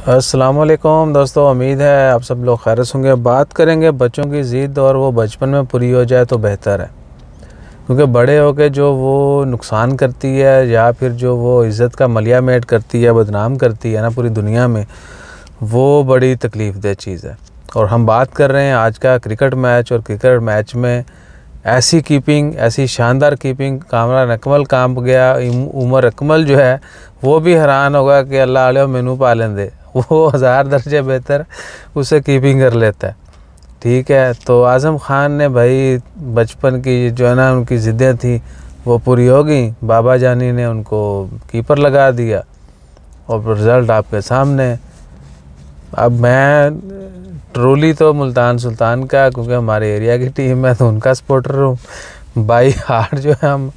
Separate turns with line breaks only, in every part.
अस्सलाम वालेकुम दोस्तों, उम्मीद है आप सब लोग खैर से होंगे। बात करेंगे बच्चों की ज़िद और वो बचपन में पूरी हो जाए तो बेहतर है, क्योंकि बड़े होकर जो वो नुकसान करती है या फिर जो वो इज़्ज़त का मलिया मेट करती है, बदनाम करती है ना पूरी दुनिया में, वो बड़ी तकलीफ़देह चीज़ है। और हम बात कर रहे हैं आज का क्रिकेट मैच, और क्रिकेट मैच में ऐसी कीपिंग, ऐसी शानदार कीपिंग, कामरान अकमल कांप गया। उमर अकमल जो है वो भी हैरान होगा कि अल्लाह आले मैनू पा लेंदे, वो 1000 दर्जे बेहतर उसे कीपिंग कर लेता है। ठीक है, तो आज़म ख़ान ने भाई बचपन की जो है ना उनकी ज़िद्दें थी वो पूरी हो गई। बाबा जानी ने उनको कीपर लगा दिया और रिज़ल्ट आपके सामने। अब मैं ट्रोली तो मुल्तान सुल्तान का, क्योंकि हमारे एरिया की टीम है तो उनका सपोर्टर हूँ। बाई हार्ट जो है हम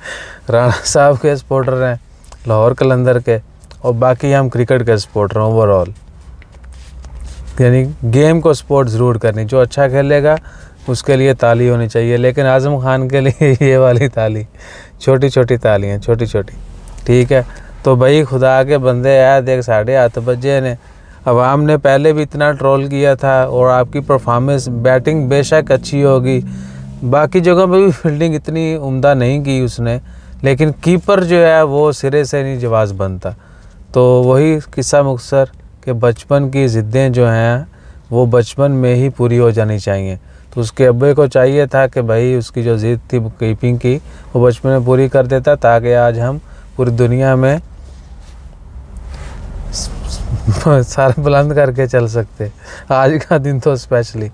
राणा साहब के सपोर्टर हैं, लाहौर कलंदर के, और बाकी हम क्रिकेट के सपोर्टर हैं ओवरऑल। यानी गेम को सपोर्ट ज़रूर करनी, जो अच्छा खेलेगा उसके लिए ताली होनी चाहिए, लेकिन आज़म ख़ान के लिए ये वाली ताली, छोटी छोटी तालियाँ, छोटी छोटी। ठीक है, तो भाई खुदा के बंदे आए, देख 8:30 बजे ने। अवाम ने पहले भी इतना ट्रोल किया था, और आपकी परफॉर्मेंस, बैटिंग बेशक अच्छी होगी, बाकी जगहों पे भी फील्डिंग इतनी उम्दा नहीं की उसने, लेकिन कीपर जो है वो सिरे से नहीं जवाज़ बनता। तो वही किस्सा मुख्तसर कि बचपन की ज़िद्दें जो हैं वो बचपन में ही पूरी हो जानी चाहिए। तो उसके अब्बे को चाहिए था कि भाई उसकी जो ज़िद थी कीपिंग की वो बचपन में पूरी कर देता, ताकि आज हम पूरी दुनिया में सारा बुलंद करके चल सकते, आज का दिन तो स्पेशली।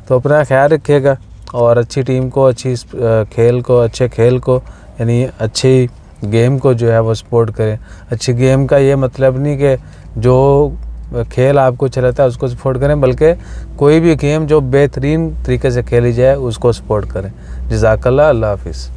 तो अपना ख्याल रखिएगा, और अच्छी टीम को, अच्छी खेल को, अच्छे खेल को, यानी अच्छी गेम को जो है वो सपोर्ट करें। अच्छी गेम का ये मतलब नहीं कि जो खेल आपको चलाता है उसको सपोर्ट करें, बल्कि कोई भी गेम जो बेहतरीन तरीके से खेली जाए उसको सपोर्ट करें। जज़ाकल्लाह, अल्लाह हाफ़िज़।